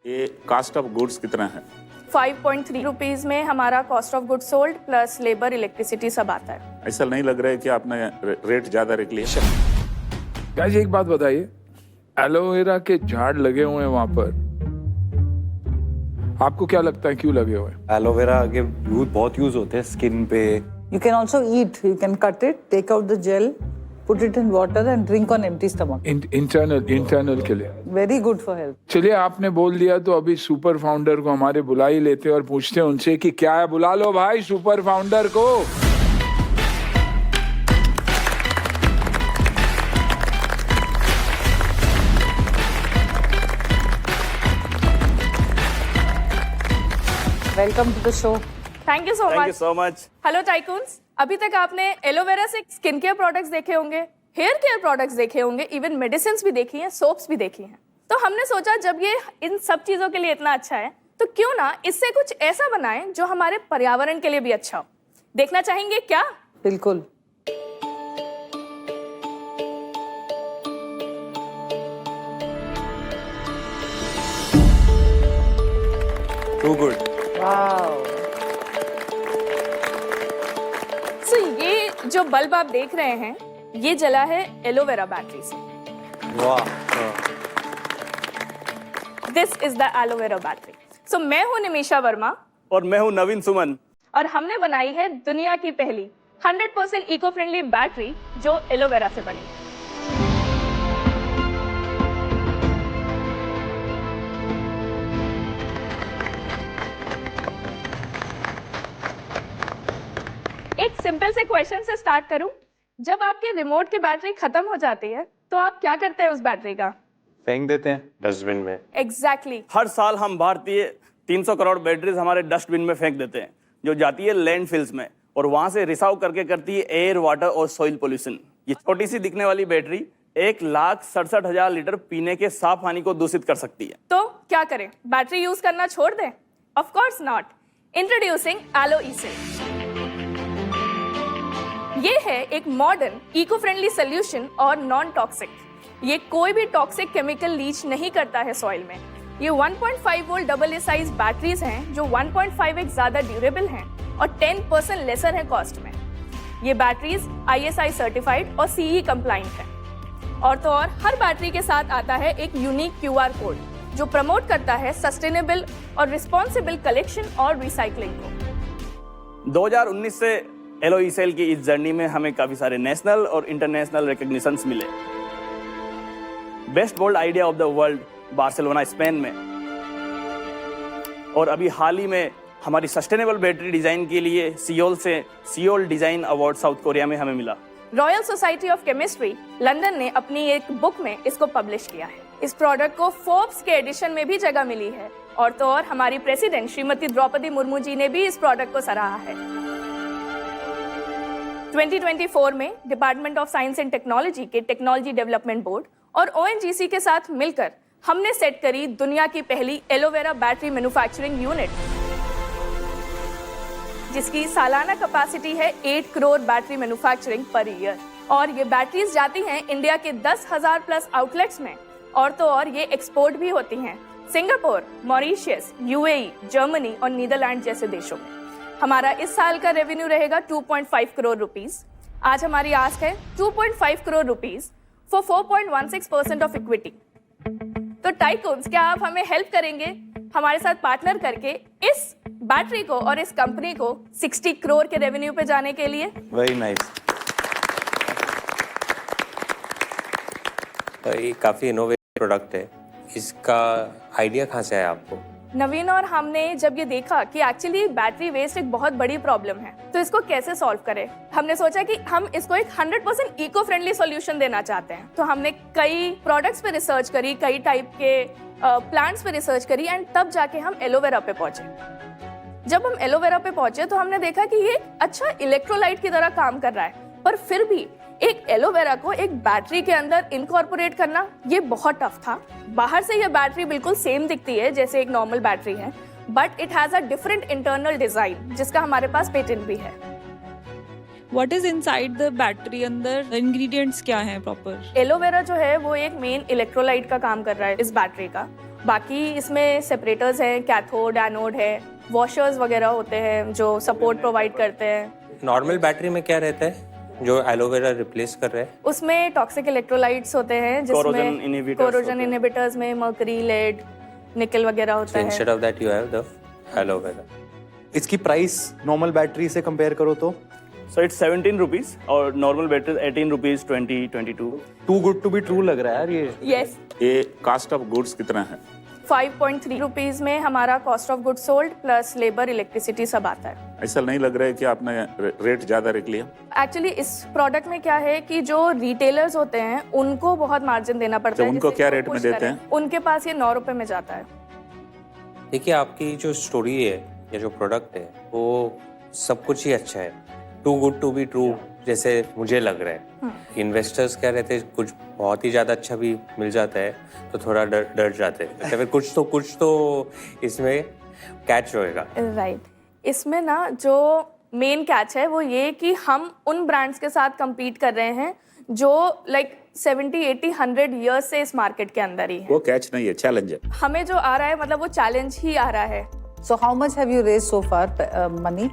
ये cast of goods कितना है? 5.3 रुपीज में हमारा cost of good sold plus labour electricity सब आता है। ऐसा नहीं लग रहा है कि आपने रेट ज्यादा रख लिया? गाइस एक बात बताइए, एलोवेरा के झाड़ लगे हुए हैं वहां पर, आपको क्या लगता है क्यों लगे हुए हैं? एलोवेरा के बहुत यूज होते हैं स्किन पे। You can also eat. You can cut it, take out the gel, put it in water and drink on empty stomach. Internal के लिए Very good for health. चलिए, आपने बोल दिया तो अभी सुपर फाउंडर को हमारे बुला ही लेते हैं और पूछते हैं उनसे कि क्या है। बुला लो भाई सुपर फाउंडर को। Welcome to the show. Thank you so Thank you much. so much. Hello tycoons, अभी तक आपने एलोवेरा से स्किन केयर प्रोडक्ट्स देखे होंगे, हेयर केयर प्रोडक्ट्स देखे होंगे, इवन मेडिसिन भी देखी हैं, सोप्स भी देखी हैं। तो हमने सोचा जब ये इन सब चीजों के लिए इतना अच्छा है तो क्यों ना इससे कुछ ऐसा बनाएं जो हमारे पर्यावरण के लिए भी अच्छा हो। देखना चाहेंगे क्या? बिल्कुल। Too good. Wow. सो ये जो बल्ब आप देख रहे हैं ये जला है एलोवेरा बैटरी से। वाह। This is the aloe vera battery. So मैं हूं निमिषा वर्मा और मैं हूं नवीन सुमन। और हमने बनाई है दुनिया की पहली 100% इको फ्रेंडली बैटरी जो एलोवेरा से बनी है। एक सिंपल से क्वेश्चन से स्टार्ट करूं। जब आपके रिमोट की बैटरी खत्म हो जाती है तो आप क्या करते हैं उस बैटरी का? फेंक देते हैं डस्टबिन में। एग्जैक्टली। हर साल हम भारतीय 300 करोड़ बैटरीज हमारे डस्टबिन में फेंक देते हैं, जो जाती है लैंडफिल्स में और वहां से रिसाव करके करती है एयर, वाटर और सॉइल पोल्यूशन। ये छोटी सी दिखने वाली बैटरी 1,67,000 लीटर पीने के साफ पानी को दूषित कर सकती है। तो क्या करें, बैटरी यूज करना छोड़ दें? Of course not. Introducing aloe e cell. ये है एक मॉडर्न इको फ्रेंडली सोल्यूशन और नॉन टॉक्सिक। ये कोई भी टॉक्सिक केमिकल लीच नहीं करता है सॉइल में। ये 1.5 volt double A size batteries हैं जो 1.5x ज्यादा ड्यूरेबल हैं और 10% लेसर है कॉस्ट में। ये बैटरीज ISI सर्टिफाइड और CE कंप्लाइंट है। और तो और हर बैटरी के साथ आता है एक यूनिक QR कोड जो प्रमोट करता है सस्टेनेबल और रिस्पॉन्सिबल कलेक्शन और रिसाइकलिंग को। 2019 से एलो ई-सेल की इस जर्नी में हमें काफी सारे नेशनल और इंटरनेशनल रिकॉग्निशंस मिले। Best bold idea of the world Barcelona Spain में, और अभी हाल ही में हमारी सस्टेनेबल बैटरी डिजाइन के लिए सियोल से Seoul design award south Korea में हमें मिला। Royal society of chemistry London ने अपनी एक बुक में इसको पब्लिश किया है। इस प्रोडक्ट को फोर्ब्स के एडिशन में भी जगह मिली है और तो और हमारी प्रेसिडेंट श्रीमती द्रौपदी मुर्मू जी ने भी इस प्रोडक्ट को सराहा है। 2024 में department of science and technology के टेक्नोलॉजी डेवलपमेंट बोर्ड और ONGC के साथ मिलकर हमने सेट करी दुनिया की पहली एलोवेरा बैटरी मैन्युफैक्चरिंग यूनिट, जिसकी सालाना कैपेसिटी है 8 crore battery manufacturing per year. और ये बैटरीज जाती हैं इंडिया के 10,000 प्लस आउटलेट्स में और तो और ये एक्सपोर्ट भी होती हैं सिंगापुर, मॉरिशस, UAE, जर्मनी और नीदरलैंड जैसे देशों में। हमारा इस साल का रेवेन्यू रहेगा 2.5 करोड़ रुपीस। आज हमारी आस्क है 2.5 crore rupees for 4.16% of equity. तो टाइकून्स, क्या आप हमें हेल्प करेंगे हमारे साथ पार्टनर करके इस बैटरी को और इस कंपनी को 60 करोड़ के रेवेन्यू पे जाने के लिए? Very nice. तो ये काफ़ी इनोवेटिव प्रोडक्ट है, इसका आइडिया कहाँ से आया आपको? नवीन और हमने जब ये देखा कि एक्चुअली बैटरी वेस्ट एक बहुत बड़ी प्रॉब्लम है तो इसको कैसे सॉल्व करें, हमने सोचा कि हम इसको एक 100% इको फ्रेंडली सॉल्यूशन देना चाहते हैं। तो हमने कई प्रोडक्ट्स पे रिसर्च करी, कई टाइप के प्लांट्स पे रिसर्च करी एंड तब जाके हम एलोवेरा पे पहुंचे। जब हम एलोवेरा पे पहुंचे तो हमने देखा कि ये अच्छा इलेक्ट्रोलाइट की तरह काम कर रहा है, पर फिर भी एक एलोवेरा को एक बैटरी के अंदर इनकॉर्पोरेट करना ये बहुत टफ था। बाहर से ये बैटरी बिल्कुल सेम दिखती है जैसे एक नॉर्मल बैटरी है, but it has a different internal design जिसका हमारे पास पेटेंट भी है। What is inside the battery, अंदर इंग्रेडिएंट्स क्या हैं प्रॉपर? एलोवेरा जो है वो एक मेन इलेक्ट्रोलाइट का काम कर रहा है इस बैटरी का, बाकी इसमें सेपरेटर्स हैं, कैथोड एनोड है, वॉशर्स वगैरह होते हैं जो सपोर्ट प्रोवाइड करते हैं। नॉर्मल बैटरी में क्या रहता है जो एलोवेरा रिप्लेस कर रहे हैं? उसमें टॉक्सिक इलेक्ट्रोलाइट्स होते हैं Corrosion जिसमें inhibitors कोरोजन होते हैं। इनहिबिटर्स में मर्करी, लेड, निकल वगैरह होता So है। instead of that you have the aloe vera. इसकी प्राइस नॉर्मल बैटरी से कंपेयर करो तो सो इट्स 17 रुपीज और normal battery 18 rupees 20-22। Too good to be true लग रहा है यार ये। यस, ये कास्ट ऑफ गुड्स कितना है? 5.3 रुपीज में हमारा cost of good sold plus labour, electricity सब आता है। ऐसा नहीं लग रहा है कि आपने रेट ज्यादा रख लिया? एक्चुअली इस प्रोडक्ट में क्या है कि जो रिटेलर्स होते हैं उनको बहुत मार्जिन देना पड़ता तो है। उनको जिससे क्या वो रेट में push देते करें। हैं? उनके पास ये 9 रुपए में जाता है। देखिए आपकी जो स्टोरी है या जो प्रोडक्ट है वो सब कुछ ही अच्छा है, too good to be true जैसे मुझे लग रहा है। इन्वेस्टर्स क्या रहते हैं, कुछ बहुत ही ज़्यादा अच्छा भी मिल जाता है तो थोड़ा डर जाते हैं, अच्छा फिर कुछ तो इसमें कैच होएगा। राइट, इसमें ना जो मेन कैच है वो ये कि हम उन ब्रांड्स के साथ compete कर रहे हैं जो लाइक 70, 80, 100 ईयर्स से इस मार्केट के अंदर ही है। वो कैच नहीं है, चैलेंज है। हमें जो आ रहा है मतलब वो चैलेंज ही आ रहा है। So how much have you raised so far, money?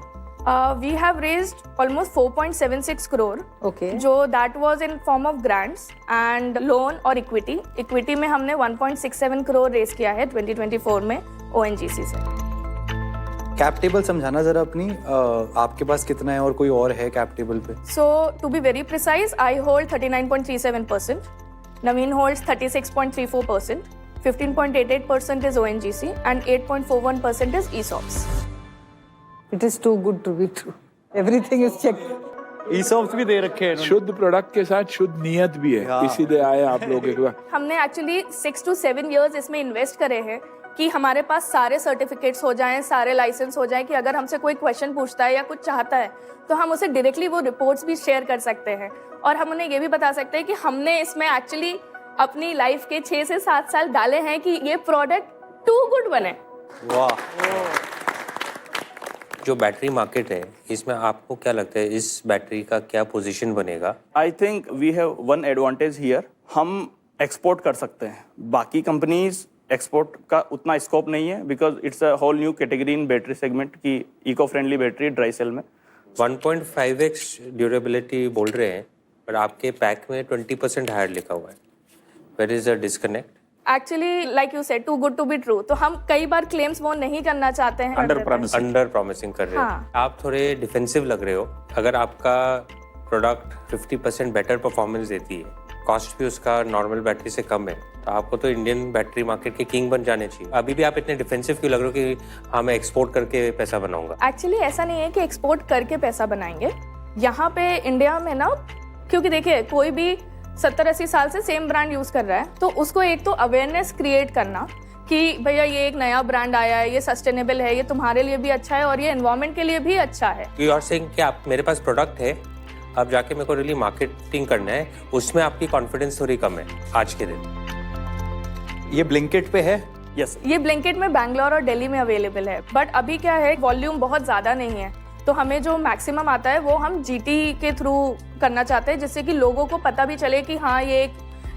We have raised almost 4.76 crore. Okay. जो that was in form of grants and loan और equity. Equity में हमने 1.67 crore raise किया है 2024 में ONGC से। कैप टेबल समझाना जरा अपनी, आपके पास कितना है और कोई और है कैप टेबल पे? So to be very precise, I hold 39.37%. Naveen holds 36.34%. 15.88% is ONGC and 8.41% is ESOPs. It is too good to be true. Everything is checked. ESOPs भी दे रखे हैं इन्होंने। शुद्ध प्रोडक्ट के साथ शुद्ध नियत भी है, इसीलिए आए आप लोग एक बार। हमने एक्चुअली 6 to 7 years इसमें इन्वेस्ट करे हैं कि हमारे पास सारे सर्टिफिकेट्स हो जाएं, सारे लाइसेंस हो जाएं कि अगर हमसे कोई क्वेश्चन पूछता है या कुछ चाहता है तो हम उसे डायरेक्टली वो रिपोर्ट्स भी शेयर कर सकते हैं और हम उन्हें ये भी बता सकते हैं कि हमने इसमें एक्चुअली अपनी लाइफ के 6 से 7 साल डाले हैं कि ये प्रोडक्ट टू गुड बने। वाह। जो बैटरी मार्केट है इसमें आपको क्या लगता है इस बैटरी का क्या पोजीशन बनेगा? I think we have one advantage here, हम एक्सपोर्ट कर सकते हैं। बाकी कंपनीज एक्सपोर्ट का उतना स्कोप नहीं है because it's a whole new category in battery segment की eco friendly battery dry cell में। 1.5x ड्यूरेबिलिटी बोल रहे हैं पर आपके पैक में 20% हायर लिखा हुआ है। Where is the disconnect? Actually like you said too good to be true, तो हम कई बार क्लेम्स वो नहीं करना चाहते हैं। Under promise. अंडर प्रॉमिसिंग कर रहे हो। हाँ। आप थोड़े डिफेंसिव लग रहे हो। अगर आपका प्रोडक्ट 50% बेटर परफॉर्मेंस देती है, कॉस्ट भी उसका नॉर्मल बैटरी से कम है, तो आपको तो इंडियन बैटरी मार्केट के किंग बन जाने चाहिए। अभी भी आप इतने डिफेंसिव क्यों लग रहे हो कि हाँ मैं एक्सपोर्ट करके पैसा बनाऊंगा? एक्चुअली ऐसा नहीं है कि एक्सपोर्ट करके पैसा बनाएंगे। यहाँ पे इंडिया में ना, क्योंकि देखिए कोई भी 70-80 साल से सेम ब्रांड यूज कर रहा है तो उसको एक तो अवेयरनेस क्रिएट करना कि भैया ये एक नया ब्रांड आया है, ये सस्टेनेबल है, ये तुम्हारे लिए भी अच्छा है और ये एनवायरनमेंट के लिए भी अच्छा है। यू आर सेइंग कि आप मेरे पास प्रोडक्ट है, अब जाके मेरे को रियली मार्केटिंग करना है, उसमें आपकी कॉन्फिडेंस थोड़ी कम है आज के दिन। ये ब्लिंकिट पे है? यस, ये ब्लिंकिट में बैंगलोर और दिल्ली में अवेलेबल है, बट अभी क्या है वॉल्यूम बहुत ज़्यादा नहीं है तो हमें जो मैक्सिमम आता है वो हम GT के थ्रू करना चाहते हैं जिससे कि लोगों को पता भी चले कि हाँ ये एक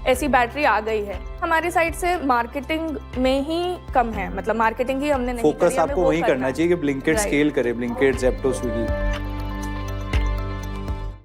ऐसी बैटरी आ गई है। हमारी साइड से मार्केटिंग में ही कम है, मतलब मार्केटिंग ही हमने नहीं फोकस करी, हमें आपको वो वही करना है। चाहिए कि ब्लिंकिट Right. स्केल करे, ब्लिंकिट, ज़ेप्टो, स्विगी।